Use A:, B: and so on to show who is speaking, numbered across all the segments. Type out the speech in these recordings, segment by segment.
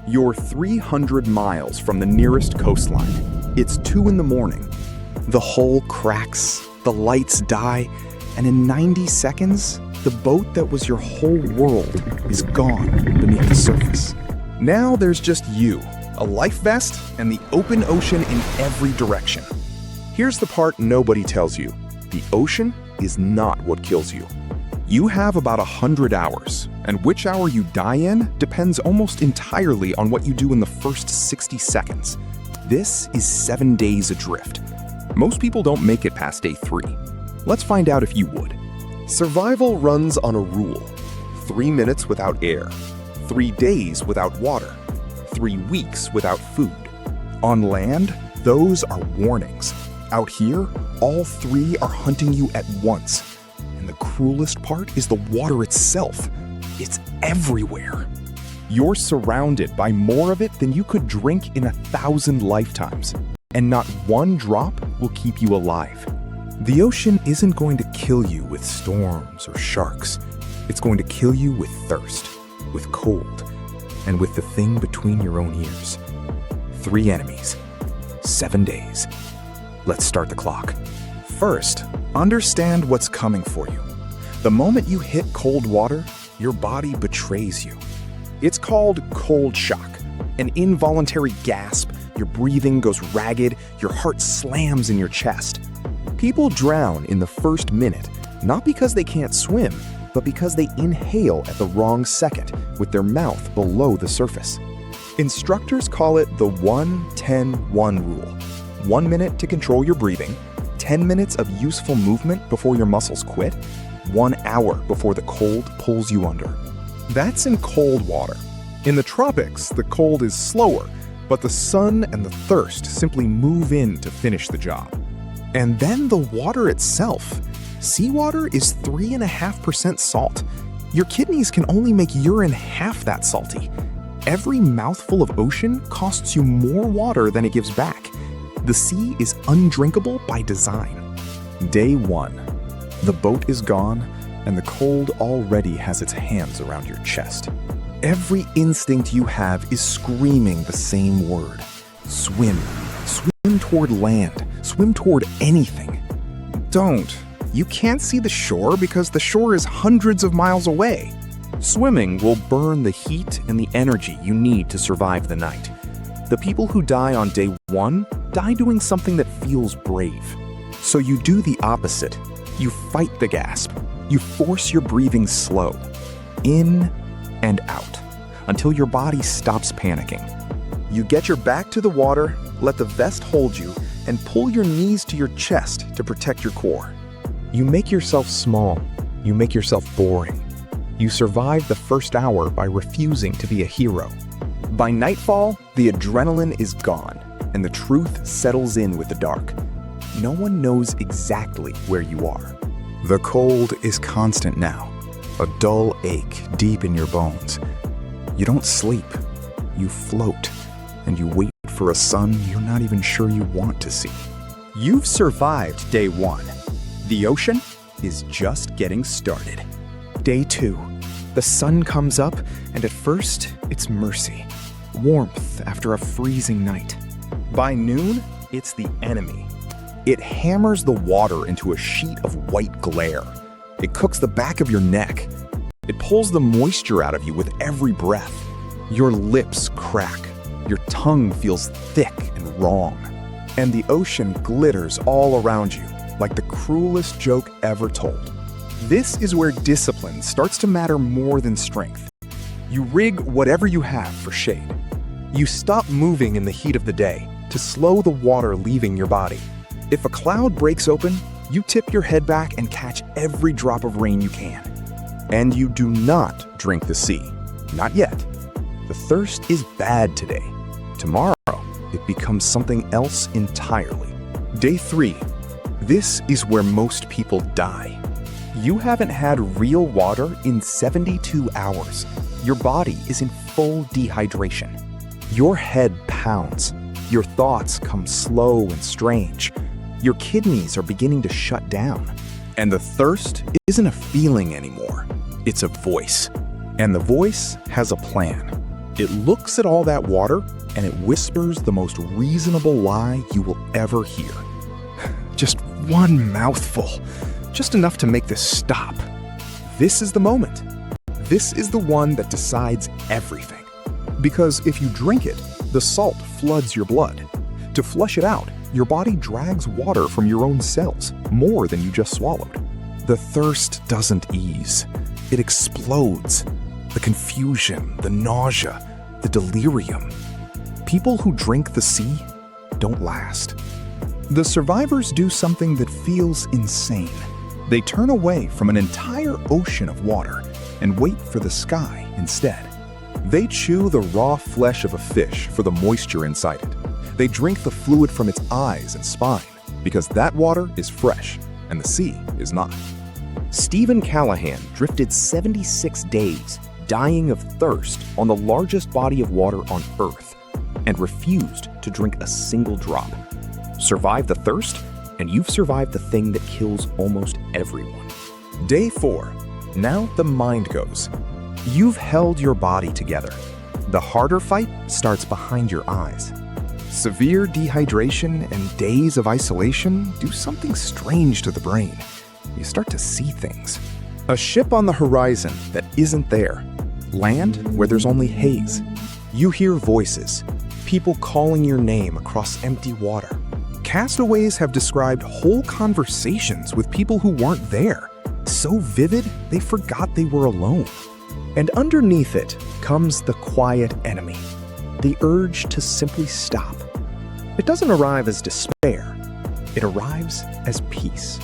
A: You're 300 miles from the nearest coastline. It's 2 in the morning. The hull cracks, the lights die, and in 90 seconds, the boat that was your whole world is gone beneath the surface. Now there's just you, a life vest, and the open ocean in every direction. Here's the part nobody tells you. The ocean is not what kills you. You have about 100 hours, and which hour you die in depends almost entirely on what you do in the first 60 seconds. This is 7 days adrift. Most people don't make it past day 3. Let's find out if you would. Survival runs on a rule. 3 minutes without air, 3 days without water, 3 weeks without food. On land, those are warnings. Out here, all 3 are hunting you at once. And the cruelest part is the water itself. It's everywhere. You're surrounded by more of it than you could drink in 1,000 lifetimes. And not one drop will keep you alive. The ocean isn't going to kill you with storms or sharks. It's going to kill you with thirst, with cold, and with the thing between your own ears. 3 enemies, 7 days. Let's start the clock. First, understand what's coming for you. The moment you hit cold water, your body betrays you. It's called cold shock, an involuntary gasp. Your breathing goes ragged, your heart slams in your chest. People drown in the first minute, not because they can't swim, but because they inhale at the wrong second with their mouth below the surface. Instructors call it the 1-10-1 rule. 1 minute to control your breathing, 10 minutes of useful movement before your muscles quit, 1 hour before the cold pulls you under. That's in cold water. In the tropics, the cold is slower, but the sun and the thirst simply move in to finish the job. And then the water itself. Seawater is 3.5% salt. Your kidneys can only make urine half that salty. Every mouthful of ocean costs you more water than it gives back. The sea is undrinkable by design. Day 1. The boat is gone, and the cold already has its hands around your chest. Every instinct you have is screaming the same word. Swim. Swim toward land. Swim toward anything. Don't. You can't see the shore because the shore is hundreds of miles away. Swimming will burn the heat and the energy you need to survive the night. The people who die on day 1 die doing something that feels brave. So you do the opposite. You fight the gasp. You force your breathing slow, in and out, until your body stops panicking. You get your back to the water, let the vest hold you, and pull your knees to your chest to protect your core. You make yourself small. You make yourself boring. You survive the first hour by refusing to be a hero. By nightfall, the adrenaline is gone, and the truth settles in with the dark. No one knows exactly where you are. The cold is constant now, a dull ache deep in your bones. You don't sleep, you float, and you wait for a sun you're not even sure you want to see. You've survived day 1. The ocean is just getting started. Day 2. The sun comes up, and at first, it's mercy. Warmth after a freezing night. By noon, it's the enemy. It hammers the water into a sheet of white glare. It cooks the back of your neck. It pulls the moisture out of you with every breath. Your lips crack. Your tongue feels thick and wrong. And the ocean glitters all around you, like the cruelest joke ever told. This is where discipline starts to matter more than strength. You rig whatever you have for shade. You stop moving in the heat of the day to slow the water leaving your body. If a cloud breaks open, you tip your head back and catch every drop of rain you can. And you do not drink the sea. Not yet. The thirst is bad today. Tomorrow, it becomes something else entirely. Day 3. This is where most people die. You haven't had real water in 72 hours. Your body is in full dehydration. Your head pounds. Your thoughts come slow and strange. Your kidneys are beginning to shut down. And the thirst isn't a feeling anymore. It's a voice. And the voice has a plan. It looks at all that water and it whispers the most reasonable lie you will ever hear. Just one mouthful, just enough to make this stop. This is the moment. This is the one that decides everything. Because if you drink it, the salt floods your blood. To flush it out, your body drags water from your own cells, more than you just swallowed. The thirst doesn't ease. It explodes. The confusion, the nausea, the delirium. People who drink the sea don't last. The survivors do something that feels insane. They turn away from an entire ocean of water and wait for the sky instead. They chew the raw flesh of a fish for the moisture inside it. They drink the fluid from its eyes and spine because that water is fresh and the sea is not.
B: Stephen Callahan drifted 76 days, dying of thirst on the largest body of water on Earth, and refused to drink a single drop. Survive the thirst, and you've survived the thing that kills almost everyone.
A: Day 4. Now the mind goes. You've held your body together. The harder fight starts behind your eyes. Severe dehydration and days of isolation do something strange to the brain. You start to see things. A ship on the horizon that isn't there. Land where there's only haze. You hear voices, people calling your name across empty water. Castaways have described whole conversations with people who weren't there, so vivid they forgot they were alone. And underneath it comes the quiet enemy, the urge to simply stop. It doesn't arrive as despair, it arrives as peace.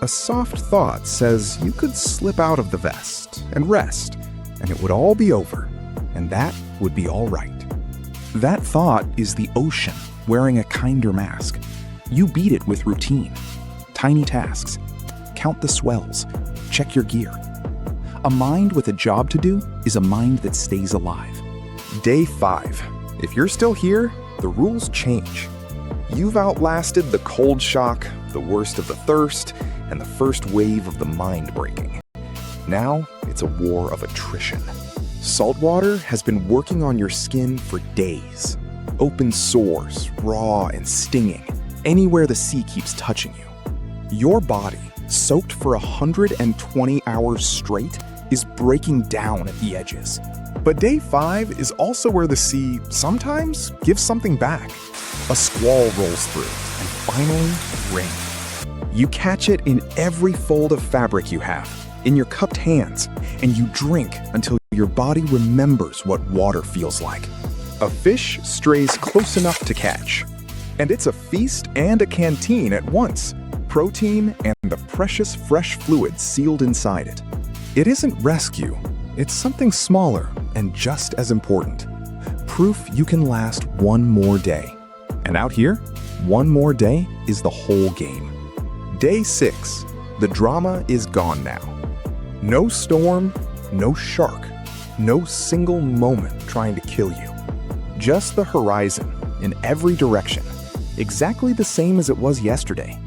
A: A soft thought says you could slip out of the vest and rest, and it would all be over, and that would be all right. That thought is the ocean wearing a kinder mask. You beat it with routine, tiny tasks, count the swells, check your gear. A mind with a job to do is a mind that stays alive. Day 5. If you're still here, the rules change. You've outlasted the cold shock, the worst of the thirst, and the first wave of the mind breaking. Now it's a war of attrition. Saltwater has been working on your skin for days. Open sores, raw and stinging, anywhere the sea keeps touching you. Your body, soaked for 120 hours straight, is breaking down at the edges. But day 5 is also where the sea sometimes gives something back. A squall rolls through, and finally, rain. You catch it in every fold of fabric you have, in your cupped hands, and you drink until your body remembers what water feels like. A fish strays close enough to catch, and it's a feast and a canteen at once. Protein and the precious fresh fluid sealed inside it. It isn't rescue, it's something smaller and just as important. Proof you can last one more day. And out here, one more day is the whole game. Day 6. The drama is gone now. No storm, no shark, no single moment trying to kill you. Just the horizon in every direction, exactly the same as it was yesterday.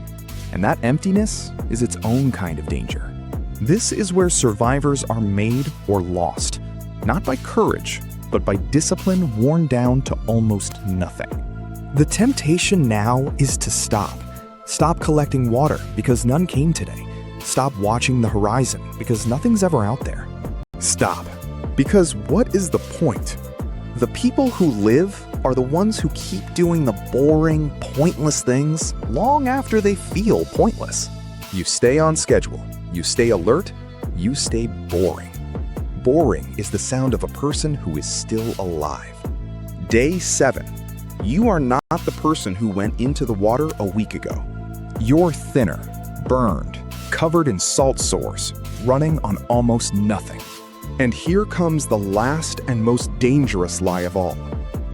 A: And that emptiness is its own kind of danger. This is where survivors are made or lost, not by courage, but by discipline worn down to almost nothing. The temptation now is to stop. Stop collecting water because none came today. Stop watching the horizon because nothing's ever out there. Stop. Because what is the point? The people who live are the ones who keep doing the boring, pointless things long after they feel pointless. You stay on schedule. You stay alert. You stay boring. Boring is the sound of a person who is still alive. Day 7. You are not the person who went into the water a week ago. You're thinner, burned, covered in salt sores, running on almost nothing. And here comes the last and most dangerous lie of all.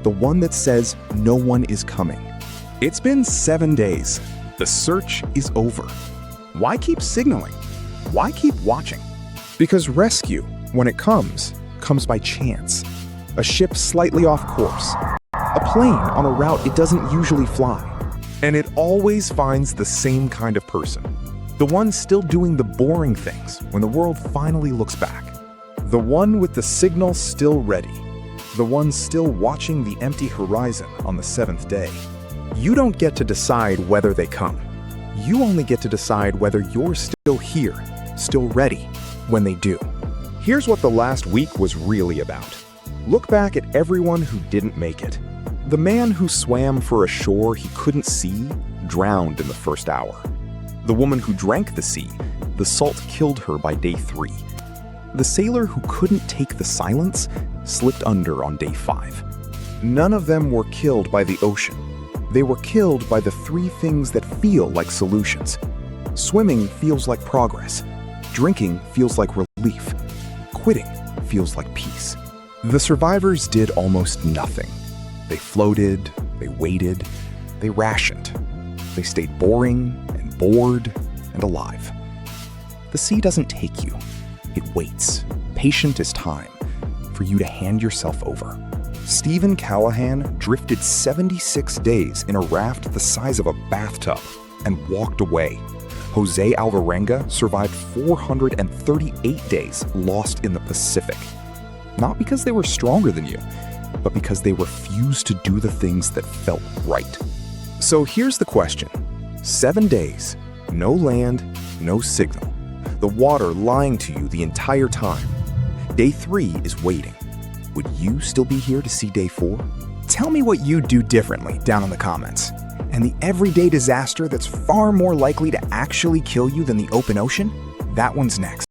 A: The one that says no one is coming. It's been 7 days. The search is over. Why keep signaling? Why keep watching? Because rescue, when it comes by chance. A ship slightly off course. A plane on a route it doesn't usually fly. And it always finds the same kind of person. The one still doing the boring things when the world finally looks back. The one with the signal still ready. the ones still watching the empty horizon on the seventh day. You don't get to decide whether they come. You only get to decide whether you're still here, still ready, when they do. Here's what the last week was really about. Look back at everyone who didn't make it. The man who swam for a shore he couldn't see drowned in the first hour. The woman who drank the sea, the salt killed her by day 3. The sailor who couldn't take the silence slipped under on day 5. None of them were killed by the ocean. They were killed by the 3 things that feel like solutions. Swimming feels like progress. Drinking feels like relief. Quitting feels like peace. The survivors did almost nothing. They floated, they waited, they rationed. They stayed boring and bored and alive. The sea doesn't take you. It waits, patient as time, for you to hand yourself over. Stephen Callahan drifted 76 days in a raft the size of a bathtub and walked away. Jose Alvarenga survived 438 days lost in the Pacific. Not because they were stronger than you, but because they refused to do the things that felt right. So here's the question. 7 days, no land, no signal. The water lying to you the entire time. Day 3 is waiting. Would you still be here to see day 4? Tell me what you do differently down in the comments. And the everyday disaster that's far more likely to actually kill you than the open ocean? That one's next.